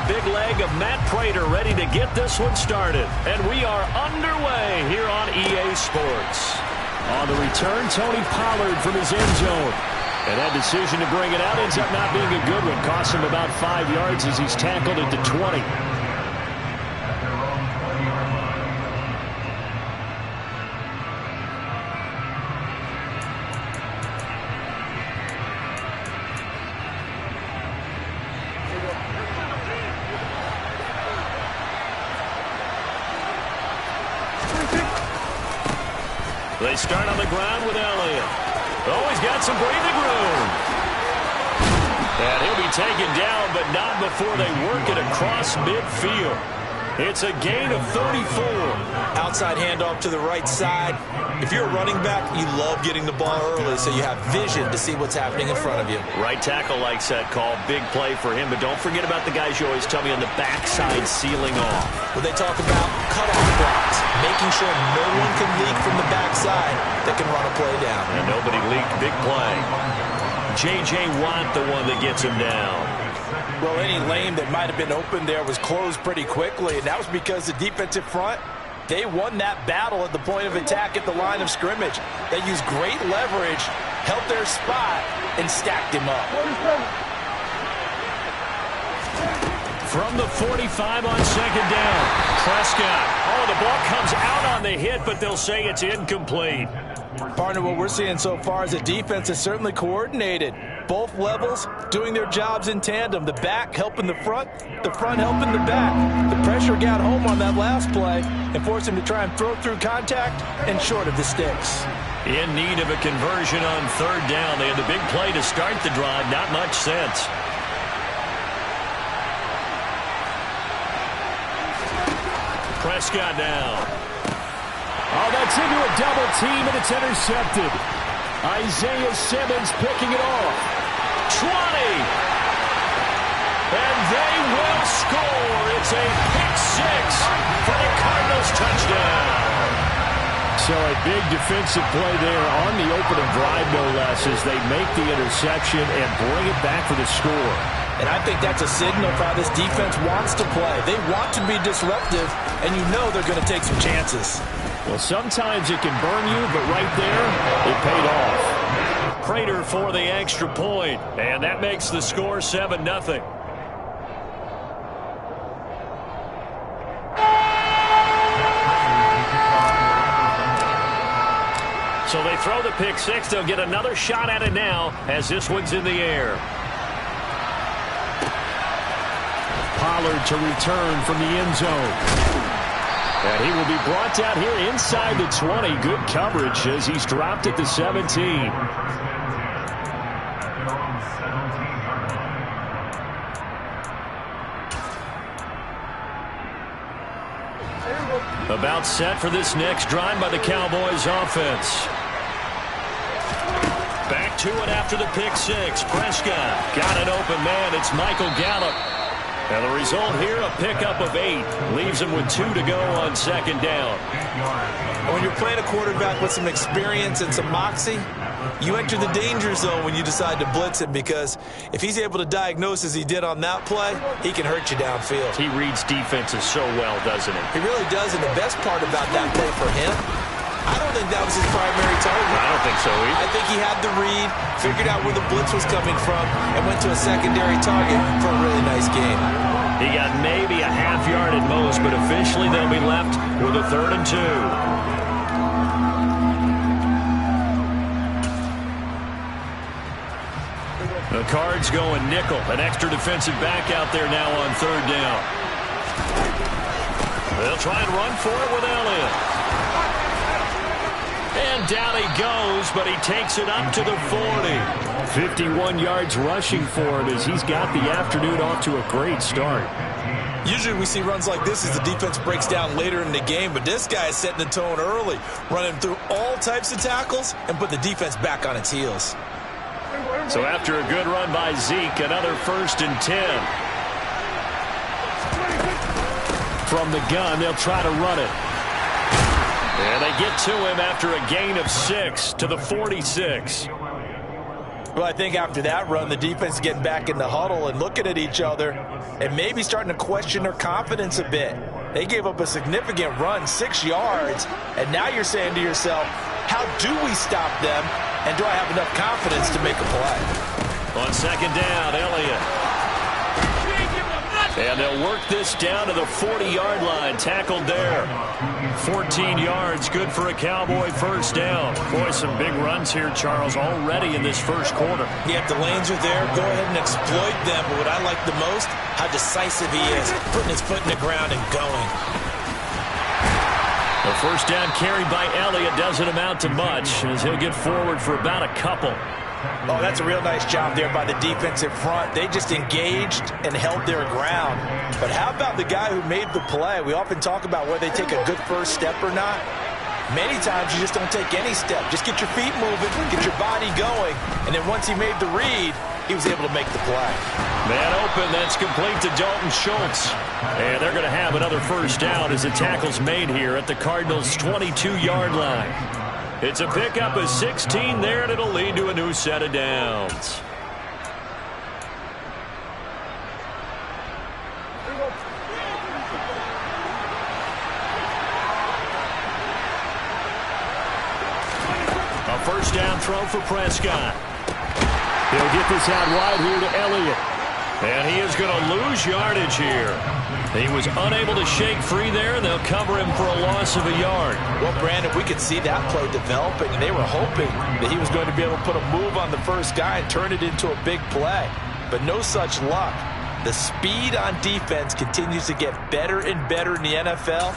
big leg of Matt Prater ready to get this one started. And we are underway here on EA Sports. On the return, Tony Pollard from his end zone. And that decision to bring it out ends up not being a good one. Costs him about 5 yards as he's tackled at the 20. They start on the ground with Elliott. Oh, he's got some breathing room. And he'll be taken down, but not before they work it across midfield. It's a gain of 34. Outside handoff to the right side. If you're a running back, you love getting the ball early so you have vision to see what's happening in front of you. Right tackle likes that call. Big play for him, but don't forget about the guys you always tell me on the backside sealing off. Well, they talk about cutoff blocks, making sure no one can leak from the backside that can run a play down. And nobody leaked. Big play. J.J. Watt, the one that gets him down. Well, any lane that might have been open there was closed pretty quickly, and that was because the defensive front, they won that battle at the point of attack at the line of scrimmage. They used great leverage, held their spot, and stacked him up. From the 45 on second down, Prescott. Oh, the ball comes out on the hit, but they'll say it's incomplete. Partner, what we're seeing so far is the defense is certainly coordinated. Both levels doing their jobs in tandem. The back helping the front helping the back. The pressure got home on that last play and forced him to try and throw through contact and short of the sticks. In need of a conversion on third down. They had the big play to start the drive. Not much sense. Prescott now. Oh, that's into a double team, and it's intercepted. Isaiah Simmons picking it off. 20. And they will score. It's a pick six for the Cardinals touchdown. So a big defensive play there on the opening drive, no less, as they make the interception and bring it back for the score. And I think that's a signal of how this defense wants to play. They want to be disruptive, and you know they're going to take some chances. Well, sometimes it can burn you, but right there, it paid off. Prater for the extra point, and that makes the score 7-0. So they throw the pick six. They'll get another shot at it now as this one's in the air. Pollard to return from the end zone. And he will be brought down here inside the 20. Good coverage as he's dropped at the 17. About set for this next drive by the Cowboys offense. Back to it after the pick six. Prescott got an open man. It's Michael Gallup. And the result here, a pickup of 8. Leaves him with 2 to go on second down. When you're playing a quarterback with some experience and some moxie, you enter the danger zone when you decide to blitz him, because if he's able to diagnose as he did on that play, he can hurt you downfield. He reads defenses so well, doesn't he? He really does, and the best part about that play for him, I don't think that was his primary target. I don't think so either. I think he had the read, figured out where the blitz was coming from, and went to a secondary target for a really nice game. He got maybe a half yard at most, but officially they'll be left with a 3rd and 2. The Cards going nickel. An extra defensive back out there now on 3rd down. They'll try and run for it with Elliott. And down he goes, but he takes it up to the 40. 51 yards rushing for him as he's got the afternoon off to a great start. Usually we see runs like this as the defense breaks down later in the game, but this guy is setting the tone early, running through all types of tackles and put the defense back on its heels. So after a good run by Zeke, another 1st and 10. From the gun, they'll try to run it. And they get to him after a gain of 6 to the 46. Well, I think after that run, the defense is getting back in the huddle and looking at each other and maybe starting to question their confidence a bit. They gave up a significant run, 6 yards, and now you're saying to yourself, how do we stop them, and do I have enough confidence to make a play? On second down, Elliott. And they'll work this down to the 40-yard line. Tackled there. 14 yards, good for a Cowboy first down. Boy, some big runs here, Charles, already in this first quarter. Yeah, if the lanes are there, go ahead and exploit them. But what I like the most, how decisive he is, putting his foot in the ground and going. The first down carry by Elliott doesn't amount to much, as he'll get forward for about a couple. Oh, that's a real nice job there by the defensive front. They just engaged and held their ground. But how about the guy who made the play? We often talk about whether they take a good first step or not. Many times you just don't take any step. Just get your feet moving, get your body going, and then once he made the read, he was able to make the play. Man open, that's complete to Dalton Schultz. And they're going to have another first down as the tackle's made here at the Cardinals' 22-yard line. It's a pickup of 16 there, and it'll lead to a new set of downs. A first down throw for Prescott. He'll get this out wide here to Elliott. And he is going to lose yardage here. He was unable to shake free there, and they'll cover him for a loss of a yard. Well, Brandon, we could see that play developing, and they were hoping that he was going to be able to put a move on the first guy and turn it into a big play. But no such luck. The speed on defense continues to get better and better in the NFL.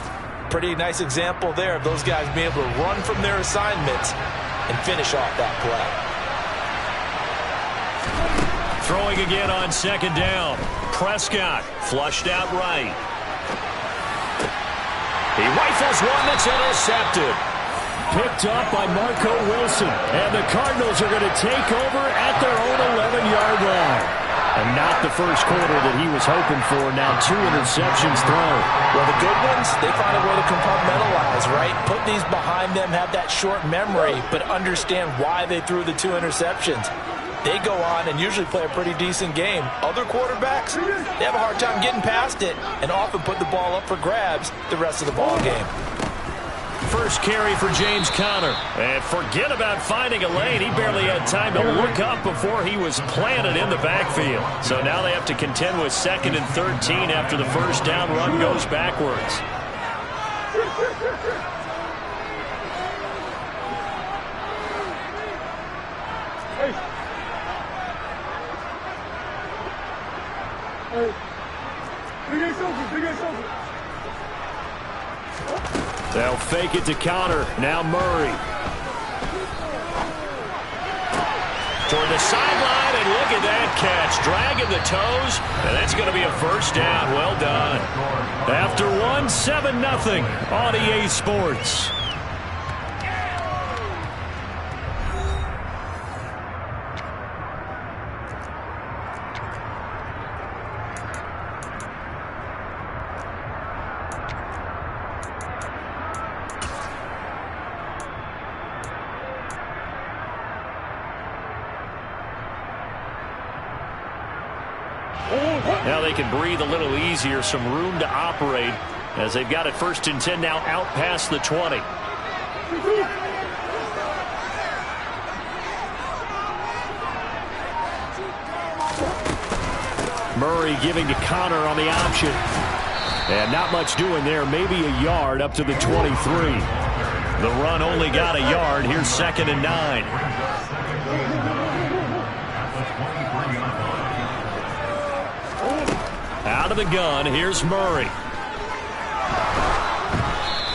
Pretty nice example there of those guys being able to run from their assignments and finish off that play. Throwing again on second down. Prescott flushed out right. He rifles one that's intercepted. Picked up by Marco Wilson. And the Cardinals are going to take over at their own 11-yard line. And not the first quarter that he was hoping for. Now 2 interceptions thrown. Well, the good ones, they find a way to compartmentalize, right? Put these behind them, have that short memory, but understand why they threw the 2 interceptions. They go on and usually play a pretty decent game. Other quarterbacks, they have a hard time getting past it and often put the ball up for grabs the rest of the ball game. First carry for James Conner. And forget about finding a lane. He barely had time to look up before he was planted in the backfield. So now they have to contend with 2nd and 13 after the first down run goes backwards. They'll fake it to Conner. Now Murray. Toward the sideline, and look at that catch. Dragging the toes, and that's going to be a first down. Well done. After one, 7-0 on EA Sports. Now they can breathe a little easier, some room to operate as they've got it 1st and 10 now out past the 20. Murray giving to Conner on the option. And not much doing there, maybe a yard up to the 23. The run only got a yard. Here's 2nd and 9. Out of the gun, here's Murray.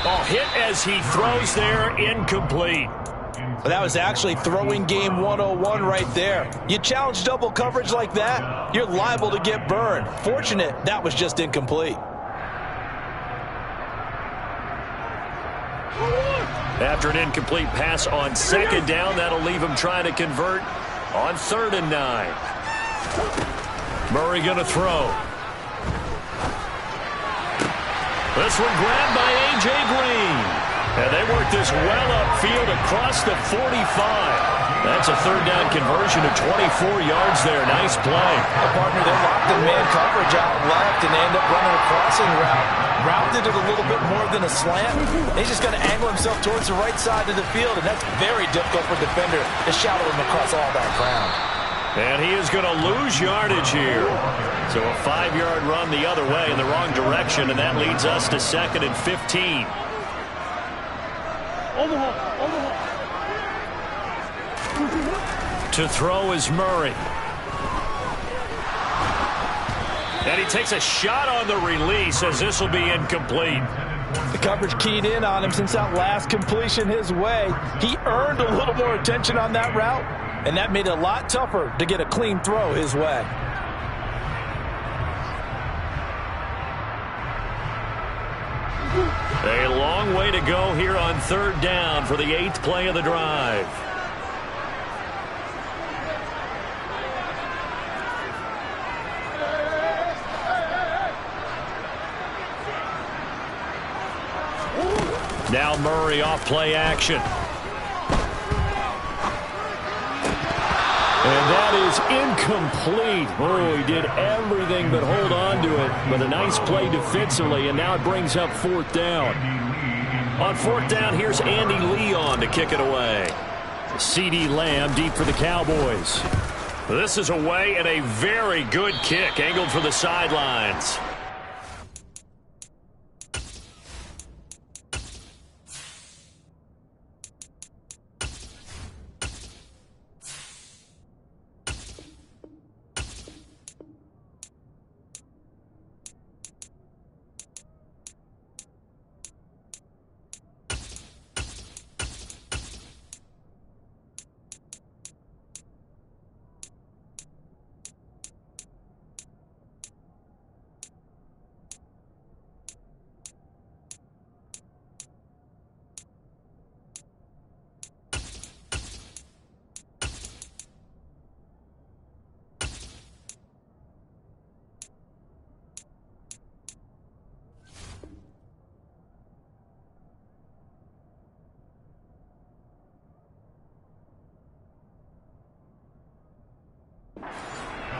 Oh, hit as he throws there, incomplete. Well, that was actually throwing game 101 right there. You challenge double coverage like that, you're liable to get burned. Fortunate, that was just incomplete. After an incomplete pass on 2nd down, that'll leave him trying to convert on 3rd and 9. Murray going to throw. This one grabbed by A.J. Green. And they work this well upfield across the 45. That's a third down conversion of 24 yards there. Nice play. The partner, they're locked in man coverage out left, and they end up running a crossing route. Routed it a little bit more than a slant. He's just going to angle himself towards the right side of the field, and that's very difficult for a defender to shadow him across all that ground. And he is going to lose yardage here. So a 5-yard run the other way in the wrong direction, and that leads us to 2nd and 15. To throw is Murray. And he takes a shot on the release as this will be incomplete. The coverage keyed in on him since that last completion his way. He earned a little more attention on that route, and that made it a lot tougher to get a clean throw his way. A long way to go here on 3rd down for the 8th play of the drive. Now Murray off play action. And that is incomplete. Oh, he did everything but hold on to it. But a nice play defensively, and now it brings up 4th down. On 4th down, here's Andy Leon to kick it away. CeeDee Lamb deep for the Cowboys. This is away and a very good kick, angled for the sidelines.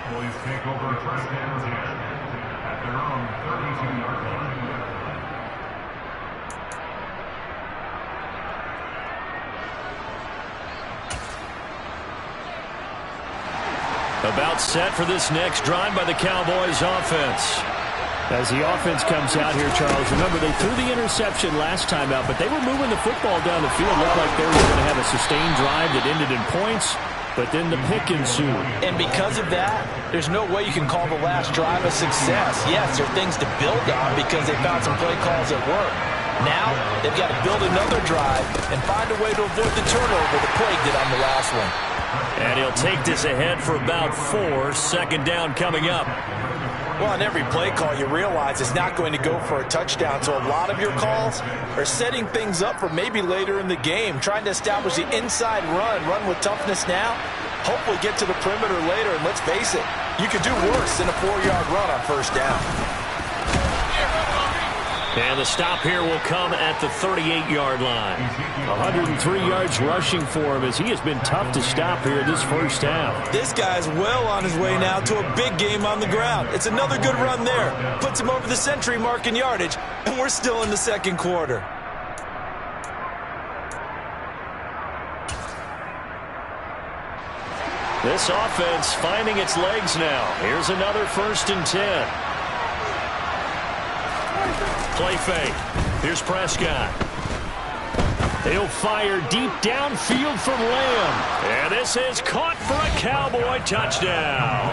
Boys take over first down at their own 32-yard line. About set for this next drive by the Cowboys offense. As the offense comes out here, Charles, remember they threw the interception last time out, but they were moving the football down the field. Looked like they were going to have a sustained drive that ended in points, but then the pick ensued. And because of that, there's no way you can call the last drive a success. Yes, there are things to build on because they found some play calls that work. Now, they've got to build another drive and find a way to avoid the turnover the plague did on the last one. And he'll take this ahead for about 4. 2nd down coming up. Well, on every play call, you realize it's not going to go for a touchdown. So a lot of your calls are setting things up for maybe later in the game, trying to establish the inside run with toughness now, hopefully get to the perimeter later. And let's face it, you could do worse than a 4-yard run on 1st down. And the stop here will come at the 38-yard line. 103 yards rushing for him as he has been tough to stop here this first half. This guy's well on his way now to a big game on the ground. It's another good run there. Puts him over the century mark in yardage, and we're still in the 2nd quarter. This offense finding its legs now. Here's another 1st and 10. Play fake. Here's Prescott. He'll fire deep downfield from Lamb. And this is caught for a Cowboy touchdown.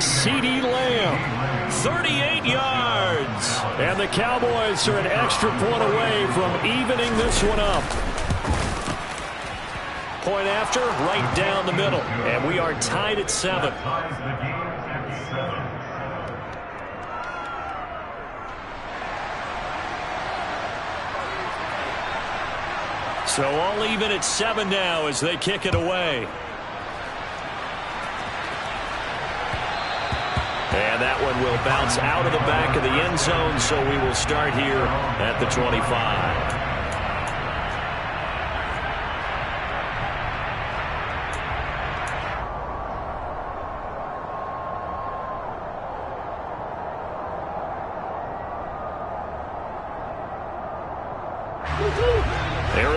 CeeDee Lamb, 38 yards. And the Cowboys are an extra point away from evening this one up. Point after, right down the middle. And we are tied at 7. So all even at 7 now as they kick it away. And that one will bounce out of the back of the end zone, so we will start here at the 25.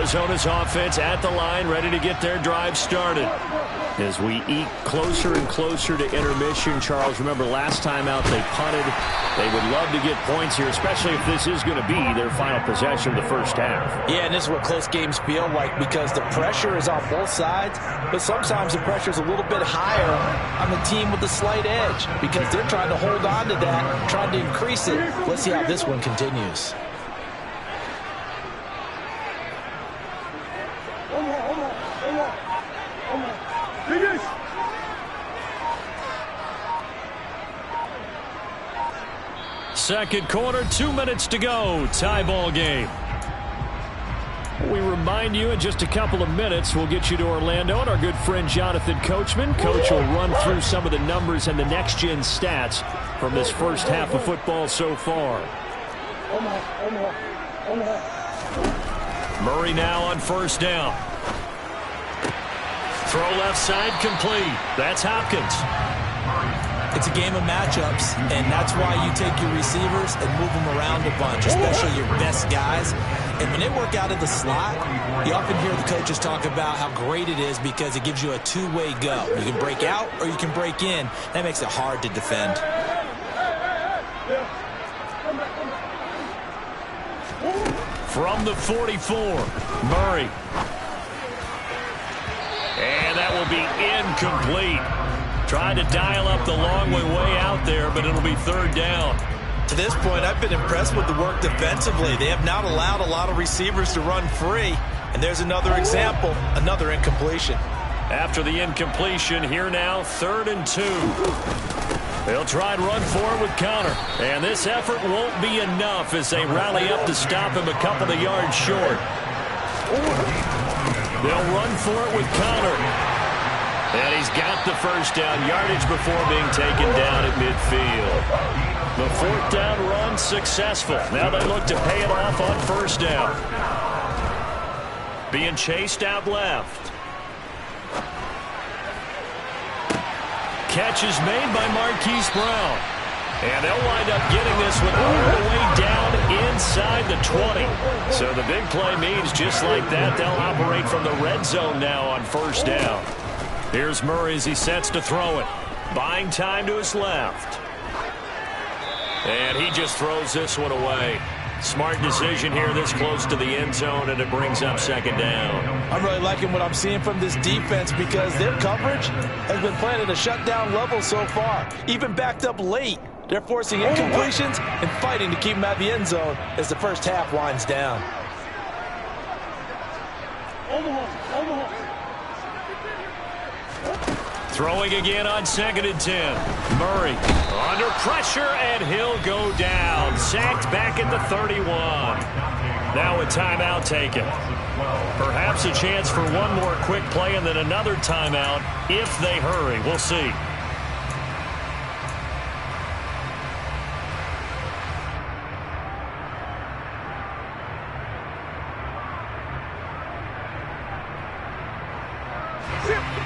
Arizona's offense at the line, ready to get their drive started. As we eke closer and closer to intermission, Charles, remember last time out they punted. They would love to get points here, especially if this is going to be their final possession of the first half. Yeah, and this is what close games feel like because the pressure is on both sides, but sometimes the pressure is a little bit higher on the team with the slight edge because they're trying to hold on to that, trying to increase it. Let's see how this one continues. Second quarter, 2 minutes to go. Tie ball game. We remind you in just a couple of minutes we'll get you to Orlando and our good friend Jonathan Coachman. Coach will run through some of the numbers and the next-gen stats from this first half of football so far. Murray now on first down. Throw left side complete. That's Hopkins. It's a game of matchups, and that's why you take your receivers and move them around a bunch, especially your best guys. And when they work out of the slot, you often hear the coaches talk about how great it is because it gives you a two-way go. You can break out or you can break in. That makes it hard to defend. From the 44, Murray. And that will be incomplete. Trying to dial up the long way out there, but it'll be third down. To this point, I've been impressed with the work defensively. They have not allowed a lot of receivers to run free. And there's another example, another incompletion. After the incompletion, here now, 3rd and 2. They'll try and run for it with Connor. And this effort won't be enough as they rally up to stop him a couple of yards short. They'll run for it with Connor. And he's got the first down yardage before being taken down at midfield. The 4th down run successful. Now they look to pay it off on first down. Being chased out left. Catch is made by Marquise Brown. And they'll wind up getting this one all the way down inside the 20. So the big play means just like that, they'll operate from the red zone now on first down. Here's Murray as he sets to throw it. Buying time to his left. And he just throws this one away. Smart decision here this close to the end zone, and it brings up second down. I'm really liking what I'm seeing from this defense because their coverage has been playing at a shutdown level so far. Even backed up late, they're forcing incompletions and fighting to keep them at the end zone as the first half winds down. Throwing again on 2nd and 10. Murray under pressure, and he'll go down. Sacked back at the 31. Now a timeout taken. Perhaps a chance for one more quick play and then another timeout if they hurry. We'll see.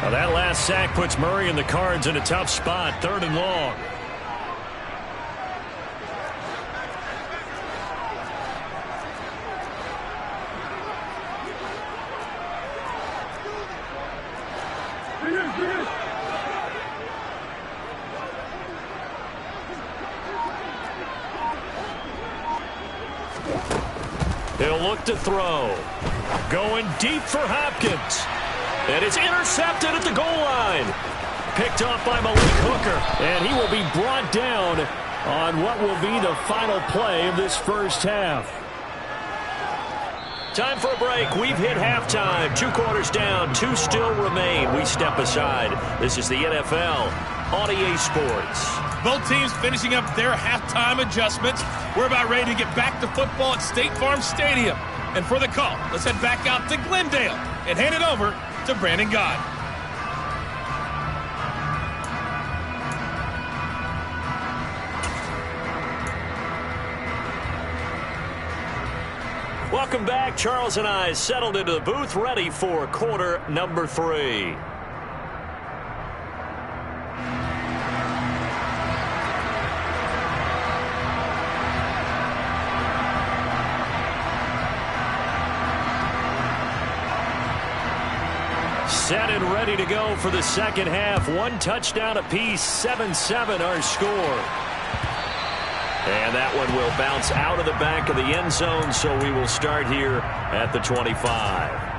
Now that last sack puts Murray and the Cards in a tough spot, 3rd and long. He'll look to throw. Going deep for Hopkins. And it's intercepted at the goal line. Picked off by Malik Hooker. And he will be brought down on what will be the final play of this first half. Time for a break. We've hit halftime. 2 quarters down. 2 still remain. We step aside. This is the NFL on EA Sports. Both teams finishing up their halftime adjustments. We're about ready to get back to football at State Farm Stadium. And for the call, let's head back out to Glendale and hand it over to Brandon Gaudin. Welcome back. Charles and I settled into the booth, ready for quarter number 3. Set and ready to go for the second half. One touchdown apiece, 7-7 our score. And that one will bounce out of the back of the end zone, so we will start here at the 25.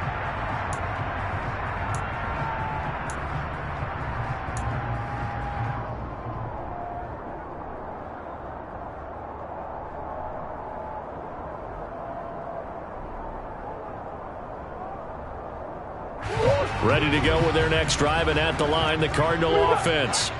Ready to go with their next drive, and at the line, the Cardinal offense.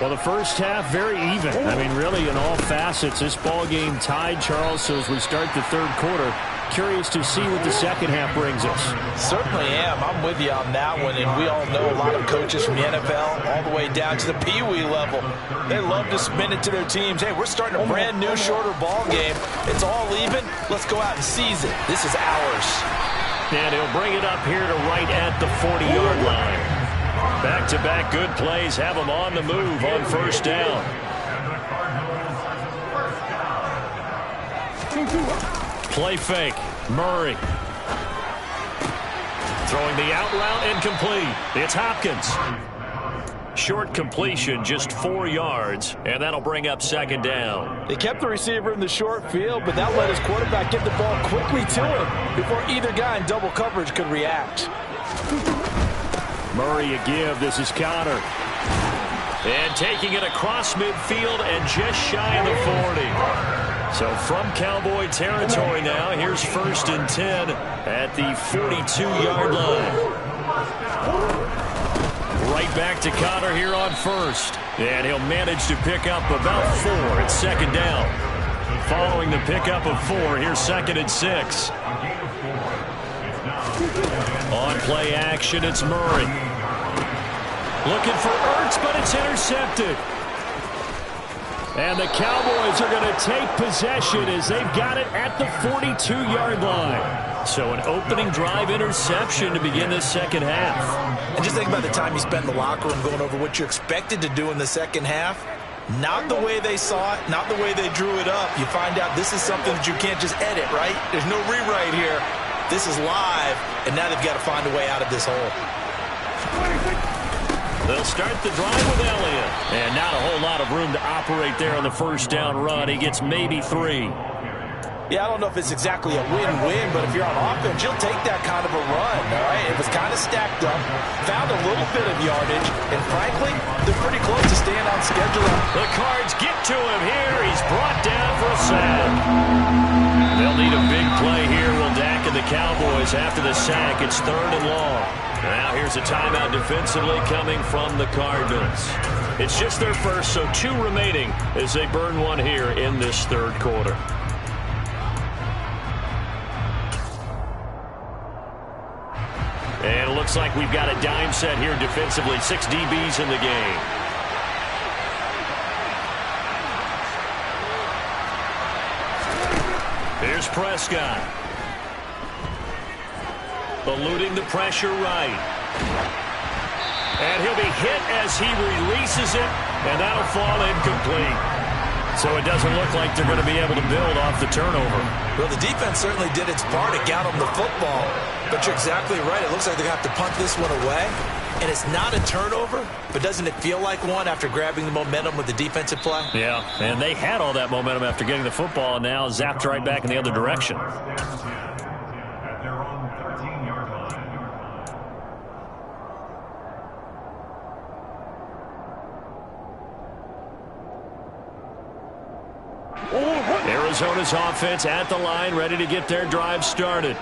Well, the first half, very even. I mean, really, in all facets, this ball game tied, Charles. So as we start the third quarter, curious to see what the second half brings us. Certainly am. I'm with you on that one. And we all know a lot of coaches from the NFL all the way down to the Pee-wee level. They love to spin it to their teams. Hey, we're starting a brand new, shorter ball game. It's all even. Let's go out and seize it. This is ours. And he'll bring it up here to right at the 40-yard line. Back-to-back good plays have him on the move on first down. Play fake. Murray. Throwing the out route incomplete. It's Hopkins. Short completion, just 4 yards, and that'll bring up second down. They kept the receiver in the short field, but that let his quarterback get the ball quickly to him before either guy in double coverage could react. Murray a give. This is Conner. And taking it across midfield and just shy of the 40. So from Cowboy territory now, here's 1st and 10 at the 42-yard line. Right back to Conner here on first. And he'll manage to pick up about 4 at second down. Following the pickup of 4, here's 2nd and 6. On play action, it's Murray. Looking for Ertz, but it's intercepted. And the Cowboys are going to take possession as they've got it at the 42-yard line. So an opening drive interception to begin this second half. And just think about the time you spend in the locker room going over what you're expected to do in the second half. Not the way they saw it, not the way they drew it up. You find out this is something that you can't just edit, right? There's no rewrite here. This is live, and now they've got to find a way out of this hole. They'll start the drive with Elliott. And not a whole lot of room to operate there on the first down run. He gets maybe 3. Yeah, I don't know if it's exactly a win-win, but if you're on offense, you'll take that kind of a run, all right? It was kind of stacked up, found a little bit of yardage, and frankly, they're pretty close to staying on schedule. The Cards get to him here. He's brought down for a sack. They'll need a big play here. Will Dak and the Cowboys after the sack. It's 3rd and long. Now here's a timeout defensively coming from the Cardinals. It's just their first, so 2 remaining as they burn one here in this third quarter. And it looks like we've got a dime set here defensively. 6 DBs in the game. Here's Prescott. Eluding the pressure right. And he'll be hit as he releases it, and that'll fall incomplete. So it doesn't look like they're going to be able to build off the turnover. Well, the defense certainly did its part to get them the football. But you're exactly right. It looks like they're going to have to punt this one away. And it's not a turnover, but doesn't it feel like one after grabbing the momentum with the defensive play? Yeah, and they had all that momentum after getting the football, and now zapped right back in the other direction. At their own 13-yard line. Arizona's offense at the line, ready to get their drive started.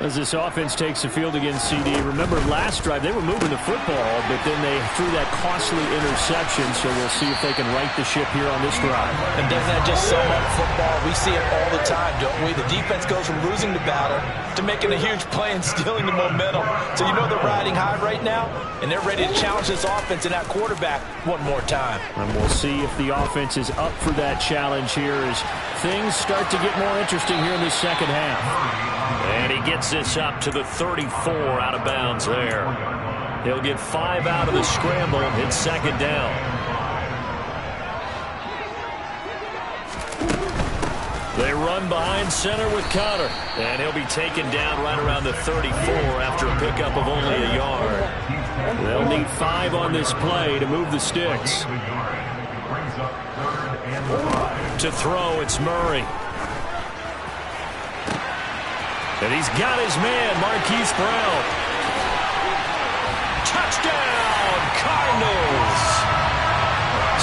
As this offense takes the field against CD, remember last drive they were moving the football, but then they threw that costly interception, so we'll see if they can right the ship here on this drive. And doesn't that just sum up football? We see it all the time, don't we? The defense goes from losing the battle to making a huge play and stealing the momentum. So you know they're riding high right now, and they're ready to challenge this offense and that quarterback one more time. And we'll see if the offense is up for that challenge here as things start to get more interesting here in the second half. And he gets this up to the 34 out of bounds there. He'll get 5 out of the scramble and hit second down. They run behind center with Conner. And he'll be taken down right around the 34 after a pickup of only a yard. They'll need 5 on this play to move the sticks. To throw, it's Murray. And he's got his man, Marquise Brown. Touchdown, Cardinals!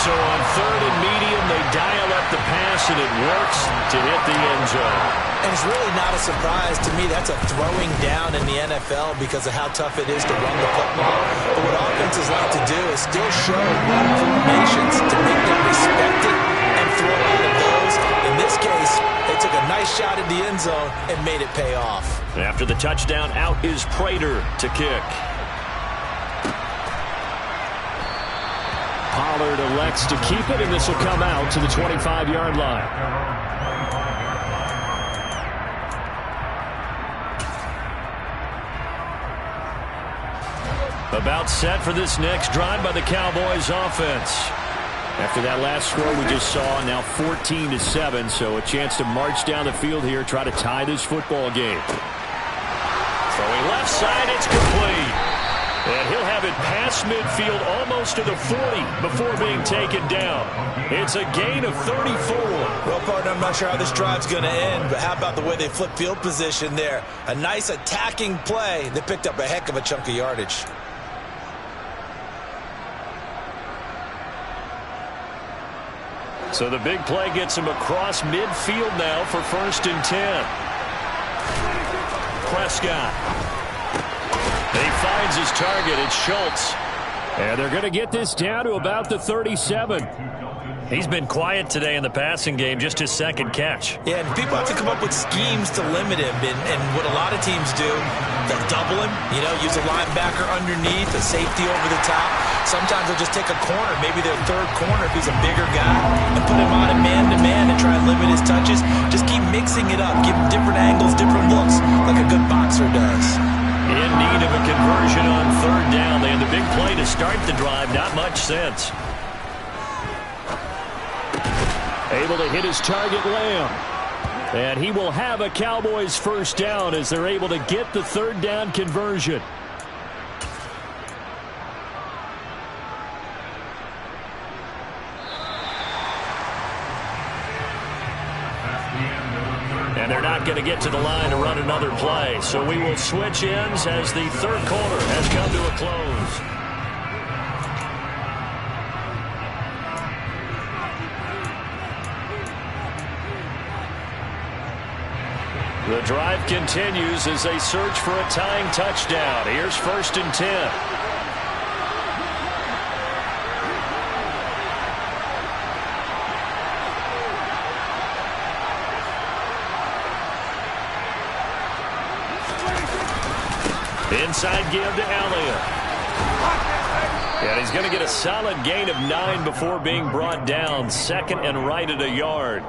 So on 3rd and medium, they dial up the pass, and it works to hit the end zone. And it's really not a surprise to me. That's a throwing down in the NFL because of how tough it is to run the football. But what offenses like to do is still show run formations to make them respect it and throw out of those. In this case, they took a nice shot at the end zone and made it pay off. After the touchdown, out is Prater to kick. Pollard elects to keep it, and this will come out to the 25-yard line. About set for this next drive by the Cowboys offense. After that last score we just saw, now 14-7, so a chance to march down the field here, try to tie this football game. Throwing left side, it's complete. And he'll have it past midfield almost to the 40 before being taken down. It's a gain of 34. Well, partner, I'm not sure how this drive's going to end, but how about the way they flip field position there? A nice attacking play. They picked up a heck of a chunk of yardage. So the big play gets him across midfield now for 1st and 10. Prescott. He finds his target. It's Schultz. And they're going to get this down to about the 37. He's been quiet today in the passing game, just his 2nd catch. Yeah, and people have to come up with schemes to limit him. And what a lot of teams do, they'll double him, use a linebacker underneath, a safety over the top. Sometimes they'll just take a corner, maybe their 3rd corner if he's a bigger guy, and put him on a man-to-man and try and limit his touches. Just keep mixing it up, give him different angles, different looks, like a good boxer does. In need of a conversion on 3rd down. They had the big play to start the drive. Not much sense. Able to hit his target, Lamb. And he will have a Cowboys 1st down as they're able to get the 3rd down conversion. And they're not going to get to the line to run another play. So we will switch ends as the 3rd quarter has come to a close. The drive continues as they search for a tying touchdown. Here's 1st and 10. Inside give to Elliott. And he's going to get a solid gain of 9 before being brought down. 2nd and right at a yard.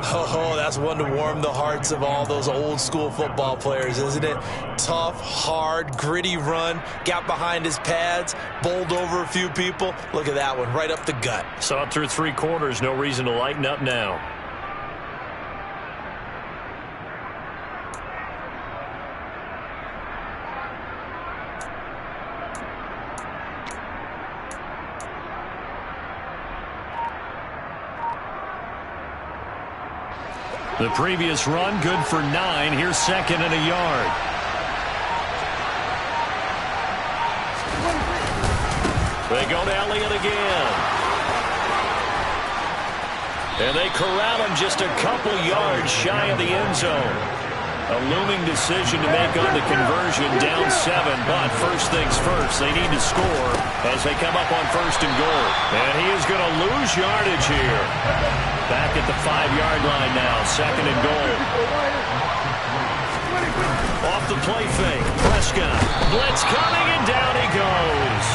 Oh, that's one to warm the hearts of all those old school football players, isn't it? Tough, hard, gritty run. Got behind his pads, bowled over a few people. Look at that one, right up the gut. Saw it through 3 quarters. No reason to lighten up now. The previous run, good for 9. Here's 2nd and a yard. They go to Elliott again. And they corral him just a couple yards shy of the end zone. A looming decision to make on the conversion, down 7. But first things first, they need to score as they come up on 1st and goal. And he is going to lose yardage here. Back at the 5-yard line now, 2nd and goal. Off the play fake, Prescott. Blitz coming, and down he goes.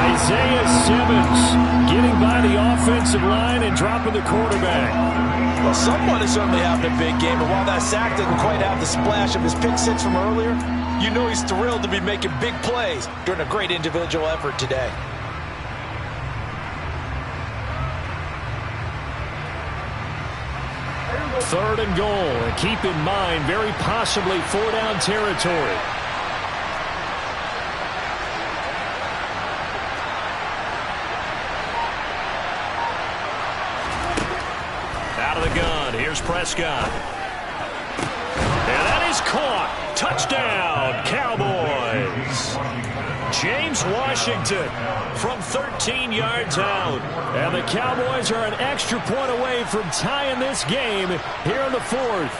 Isaiah Simmons getting by the offensive line and dropping the quarterback. Well, someone is certainly having a big game, but while that sack didn't quite have the splash of his pick 6 from earlier, you know he's thrilled to be making big plays during a great individual effort today. 3rd and goal. And keep in mind, very possibly 4-down territory. Out of the gun, here's Prescott. And that is caught. Touchdown, Cowboys. James Washington from 13 yards out. And the Cowboys are an extra point away from tying this game here in the 4th.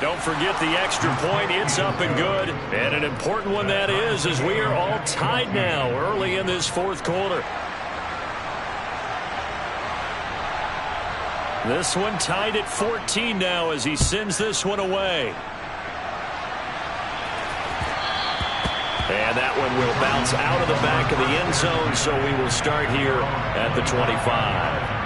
Don't forget the extra point. It's up and good. And an important one that is, as we are all tied now early in this 4th quarter. This one tied at 14 now as he sends this one away. And that one will bounce out of the back of the end zone, so we will start here at the 25.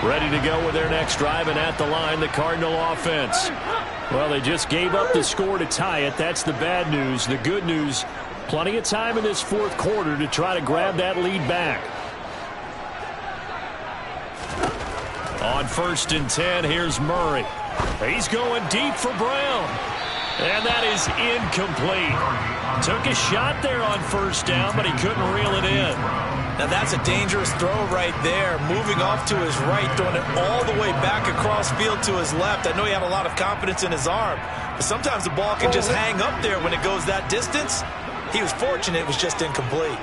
Ready to go with their next drive, and at the line, the Cardinal offense. Well, they just gave up the score to tie it. That's the bad news. The good news, plenty of time in this 4th quarter to try to grab that lead back. On 1st and 10, here's Murray. He's going deep for Brown. And that is incomplete. Took a shot there on 1st down, but he couldn't reel it in. Now that's a dangerous throw right there. Moving off to his right, throwing it all the way back across field to his left. I know he had a lot of confidence in his arm, but sometimes the ball can just hang up there when it goes that distance. He was fortunate it was just incomplete.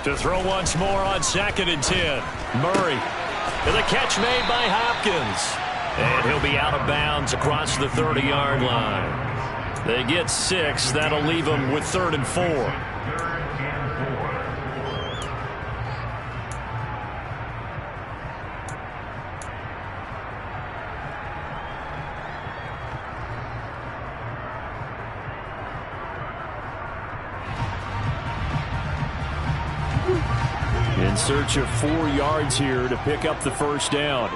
To throw once more on 2nd and 10. Murray. And the catch made by Hopkins. And he'll be out of bounds across the 30-yard line. They get 6. That'll leave them with 3rd and 4. In search of 4 yards here to pick up the 1st down.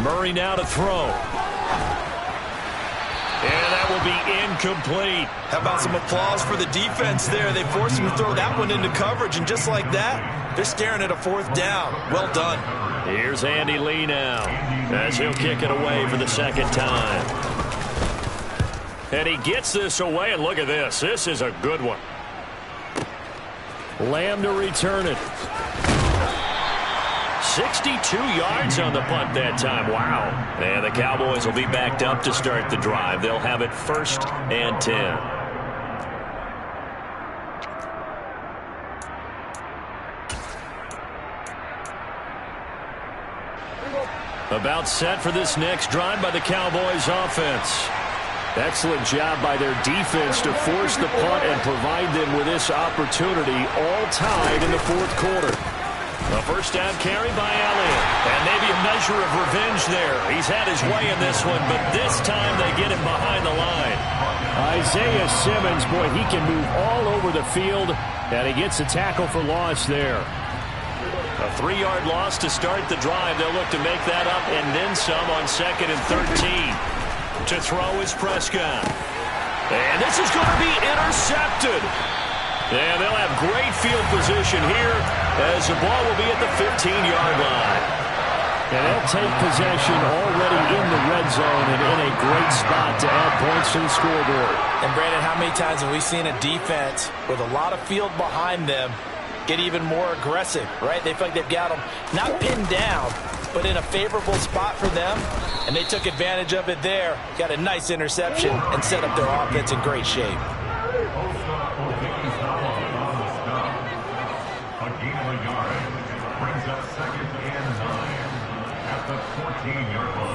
Murray now to throw. And that will be incomplete. How about some applause for the defense there? They forced him to throw that one into coverage, and just like that, they're staring at a 4th down. Well done. Here's Andy Lee now as he'll kick it away for the 2nd time. And he gets this away, and look at this. This is a good one. Lamb to return it. 62 yards on the punt that time. Wow. And the Cowboys will be backed up to start the drive. They'll have it 1st and 10. About set for this next drive by the Cowboys offense. Excellent job by their defense to force the punt and provide them with this opportunity, all tied in the 4th quarter. A 1st down carry by Elliott. And maybe a measure of revenge there. He's had his way in this one, but this time they get him behind the line. Isaiah Simmons, boy, he can move all over the field, and he gets a tackle for loss there. A 3-yard loss to start the drive. They'll look to make that up and then some on 2nd and 13. To throw is Prescott. And this is going to be intercepted. And they'll have great field position here as the ball will be at the 15-yard line. And they'll take possession already in the red zone and in a great spot to add points to the scoreboard. And Brandon, how many times have we seen a defense with a lot of field behind them get even more aggressive, right? They feel like they've got them not pinned down, but in a favorable spot for them, and they took advantage of it there. Got a nice interception and set up their offense in great shape. A gain of a yard brings up 2nd and 9 at the 14-yard line.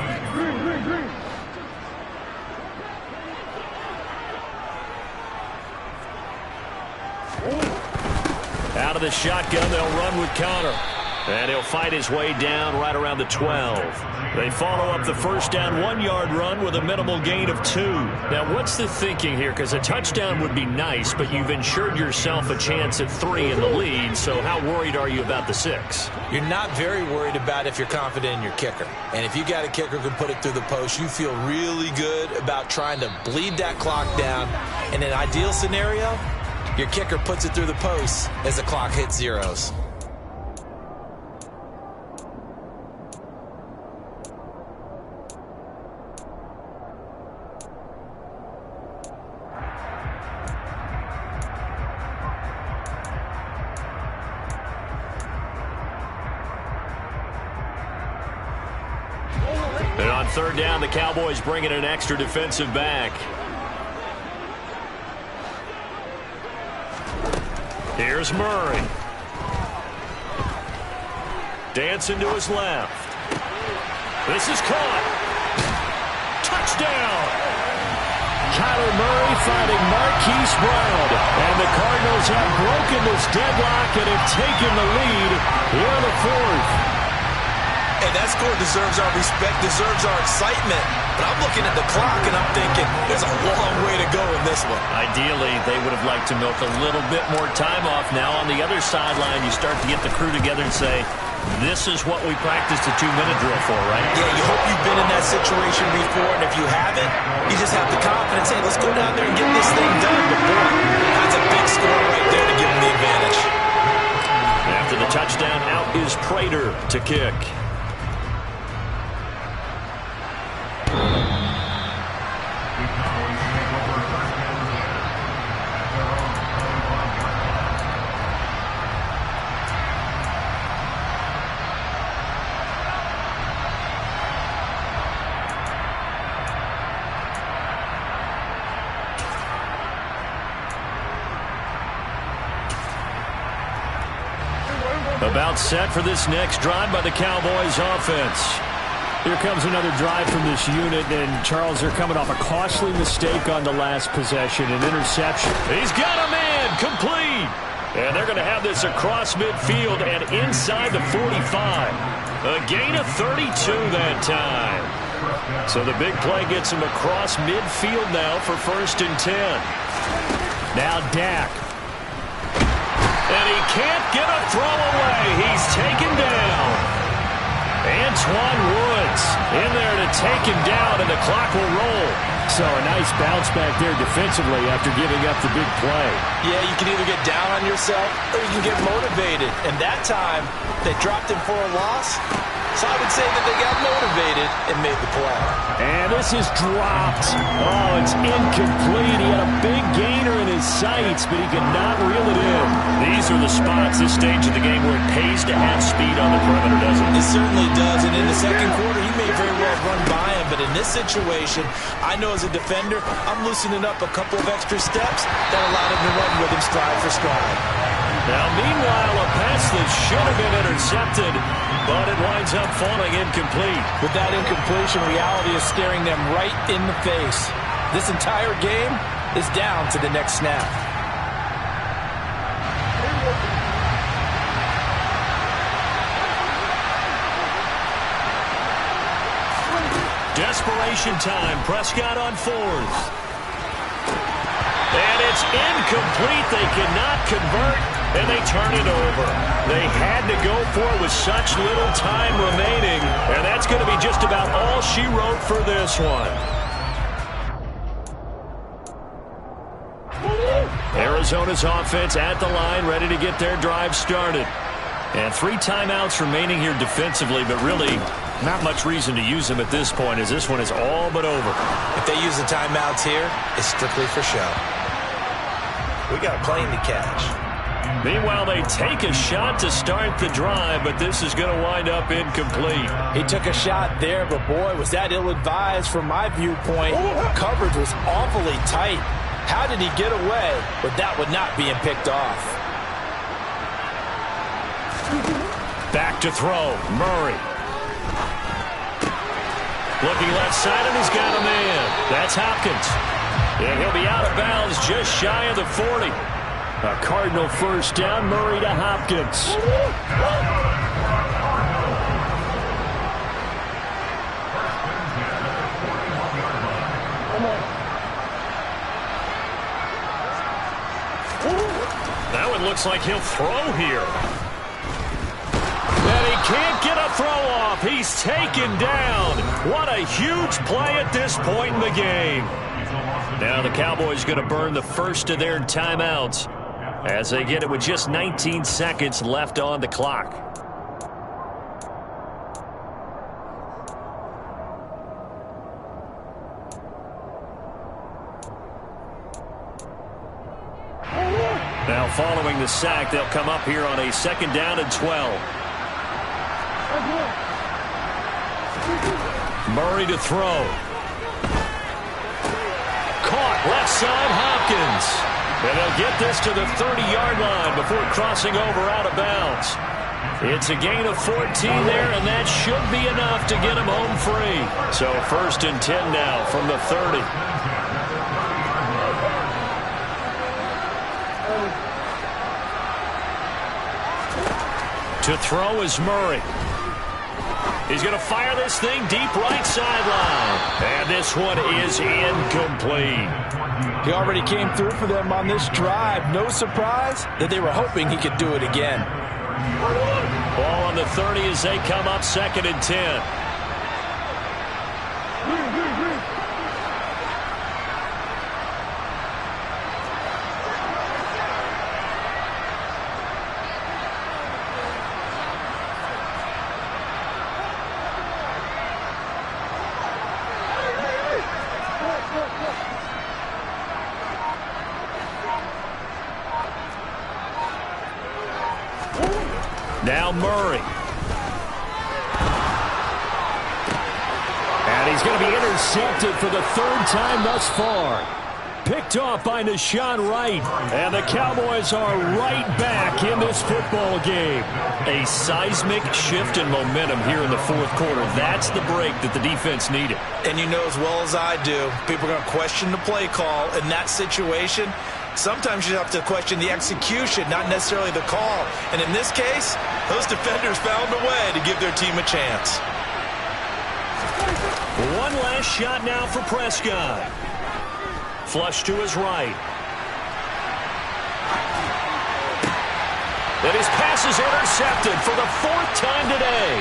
the shotgun. They'll run with Conner. And he'll fight his way down right around the 12. They follow up the first down 1-yard run with a minimal gain of 2. Now, what's the thinking here? Because a touchdown would be nice, but you've ensured yourself a chance at 3 in the lead. So how worried are you about the 6? You're not very worried about if you're confident in your kicker. And if you got a kicker who can put it through the post, you feel really good about trying to bleed that clock down. In an ideal scenario, your kicker puts it through the post as the clock hits zeros. And on third down, the Cowboys bring in an extra defensive back. Here's Murray. Dancing to his left. This is caught. Touchdown! Kyler Murray finding Marquise Brown. And the Cardinals have broken this deadlock and have taken the lead here in the 4th. Hey, that score deserves our respect, deserves our excitement. But I'm looking at the clock and I'm thinking there's a long way to go in this one. Ideally, they would have liked to milk a little bit more time off. Now on the other sideline, you start to get the crew together and say, this is what we practiced a 2-minute drill for, right? Yeah, you hope you've been in that situation before, and if you haven't, you just have the confidence, hey, let's go down there and get this thing done. But boy, that's a big score right there to give them the advantage. After the touchdown, out is Prater to kick. About set for this next drive by the Cowboys offense. Here comes another drive from this unit, and Charles, they're coming off a costly mistake on the last possession, an interception. He's got a man, complete. And they're going to have this across midfield and inside the 45. A gain of 32 that time. So the big play gets him across midfield now for 1st and 10. Now Dak. And he can't get a throw away. He's taken down. Antoine Woods in there to take him down, and the clock will roll. So a nice bounce back there defensively after giving up the big play. Yeah, you can either get down on yourself or you can get motivated. And that time, they dropped him for a loss. So I would say that they got motivated and made the play. And this is dropped. Oh, it's incomplete. He had a big gainer in his sights, but he could not reel it in. These are the spots, this stage of the game, where it pays to have speed on the perimeter, doesn't it? It certainly does. And in the second quarter, he may very well run by him. But in this situation, I know as a defender, I'm loosening up a couple of extra steps that allowed him to run with him stride for stride. Now, meanwhile, a pass that should have been intercepted, but it winds up falling incomplete. With that incompletion, reality is staring them right in the face. This entire game is down to the next snap. Desperation time. Prescott on 4th. And it's incomplete. They cannot convert, and they turn it over. They had to go for it with such little time remaining, and that's going to be just about all she wrote for this one. Arizona's offense at the line, ready to get their drive started. And 3 timeouts remaining here defensively, but really not much reason to use them at this point, as this one is all but over. If they use the timeouts here, it's strictly for show. We got a plane to catch. Meanwhile, they take a shot to start the drive, but this is going to wind up incomplete. He took a shot there, but boy, was that ill-advised from my viewpoint. Coverage was awfully tight. How did he get away with that one not being picked off? Back to throw, Murray. Looking left side, and he's got a man. That's Hopkins. And he'll be out of bounds just shy of the 40. A Cardinal first down, Murray to Hopkins. Now it looks like he'll throw here. And he can't get a throw off. He's taken down. What a huge play at this point in the game. Now the Cowboys going to burn the first of their timeouts as they get it with just 19 seconds left on the clock. Now following the sack, they'll come up here on a 2nd down and 12. Murray to throw. Caught left side, Hopkins. And they'll get this to the 30-yard line before crossing over out of bounds. It's a gain of 14 there, and that should be enough to get him home free. So 1st and 10 now from the 30. To throw is Murray. He's going to fire this thing deep right sideline. And this one is incomplete. He already came through for them on this drive. No surprise that they were hoping he could do it again. Ball on the 30 as they come up 2nd and 10. Now Murray. And he's going to be intercepted for the 3rd time thus far. Picked off by Nahshon Wright. And the Cowboys are right back in this football game. A seismic shift in momentum here in the 4th quarter. That's the break that the defense needed. And you know as well as I do, people are going to question the play call in that situation. Sometimes you have to question the execution, not necessarily the call. And in this case, those defenders found a way to give their team a chance. One last shot now for Prescott. Flush to his right. And his pass is intercepted for the 4th time today.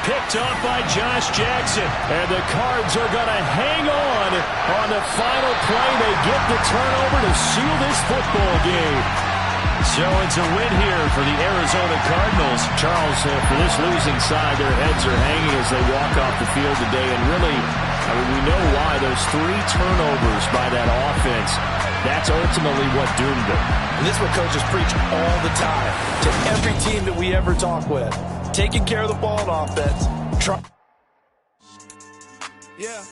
Picked off by Josh Jackson. And the Cards are going to hang on the final play. They get the turnover to seal this football game. So it's a win here for the Arizona Cardinals. Charles, for this losing side, their heads are hanging as they walk off the field today. And really, I mean, we know why. Those 3 turnovers by that offense, that's ultimately what doomed them. And this is what coaches preach all the time to every team that we ever talk with. Taking care of the ball on offense.